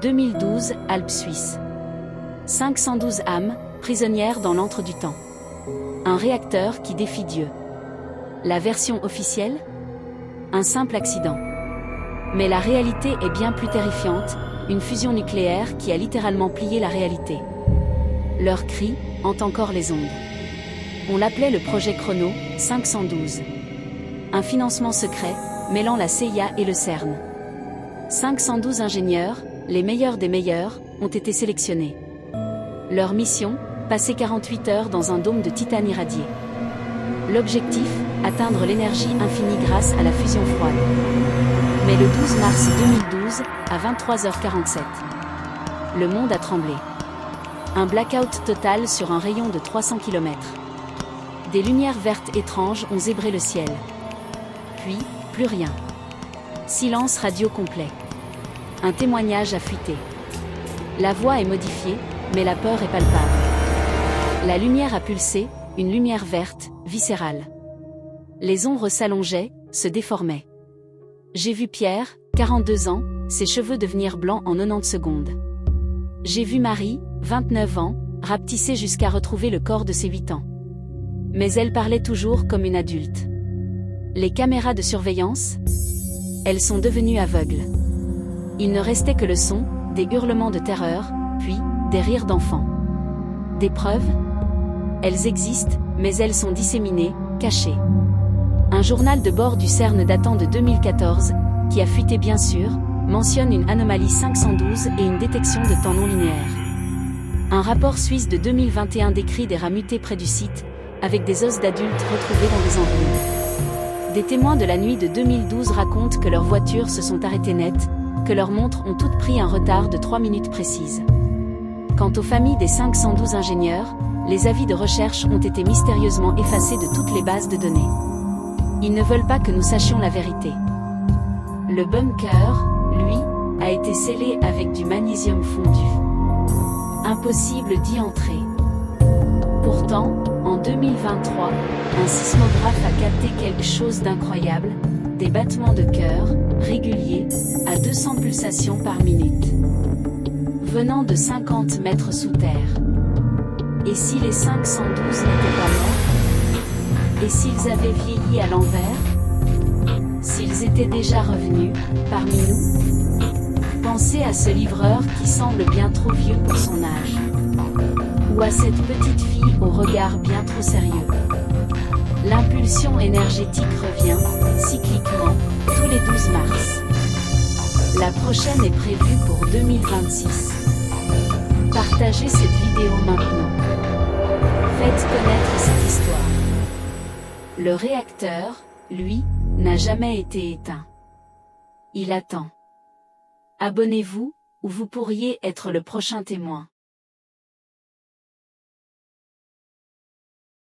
2012, Alpes suisses. 512 âmes, prisonnières dans l'antre du temps. Un réacteur qui défie Dieu. La version officielle? Un simple accident. Mais la réalité est bien plus terrifiante, une fusion nucléaire qui a littéralement plié la réalité. Leur cri hante encore les ondes. On l'appelait le projet Chrono 512. Un financement secret, mêlant la CIA et le CERN. 512 ingénieurs, les meilleurs des meilleurs, ont été sélectionnés. Leur mission, passer 48 heures dans un dôme de titane irradié. L'objectif, atteindre l'énergie infinie grâce à la fusion froide. Mais le 12 mars 2012, à 23h47, le monde a tremblé. Un blackout total sur un rayon de 300 km. Des lumières vertes étranges ont zébré le ciel. Puis, plus rien. Silence radio complet. Un témoignage a fuité. La voix est modifiée, mais la peur est palpable. La lumière a pulsé, une lumière verte, viscérale. Les ombres s'allongeaient, se déformaient. J'ai vu Pierre, 42 ans, ses cheveux devenir blancs en 90 secondes. J'ai vu Marie, 29 ans, rapetisser jusqu'à retrouver le corps de ses 8 ans. Mais elle parlait toujours comme une adulte. Les caméras de surveillance? Elles sont devenues aveugles. Il ne restait que le son, des hurlements de terreur, puis, des rires d'enfants. Des preuves? Elles existent, mais elles sont disséminées, cachées. Un journal de bord du CERN datant de 2014, qui a fuité bien sûr, mentionne une anomalie 512 et une détection de temps non linéaire. Un rapport suisse de 2021 décrit des rats mutés près du site, avec des os d'adultes retrouvés dans des embryons. Des témoins de la nuit de 2012 racontent que leurs voitures se sont arrêtées net, que leurs montres ont toutes pris un retard de 3 minutes précises. Quant aux familles des 512 ingénieurs, les avis de recherche ont été mystérieusement effacés de toutes les bases de données. Ils ne veulent pas que nous sachions la vérité. Le bunker, lui, a été scellé avec du magnésium fondu. Impossible d'y entrer. Pourtant, en 2023, un sismographe a capté quelque chose d'incroyable, des battements de cœur, réguliers, à 200 pulsations par minute. Venant de 50 mètres sous terre. Et si les 512 n'étaient pas morts? Et s'ils avaient vieilli à l'envers? S'ils étaient déjà revenus, parmi nous? Pensez à ce livreur qui semble bien trop vieux pour son âge. Ou à cette petite fille au regard bien trop sérieux. L'impulsion énergétique revient, cycliquement, tous les 12 mars. La prochaine est prévue pour 2026. Partagez cette vidéo maintenant. Faites connaître cette histoire. Le réacteur, lui, n'a jamais été éteint. Il attend. Abonnez-vous, ou vous pourriez être le prochain témoin.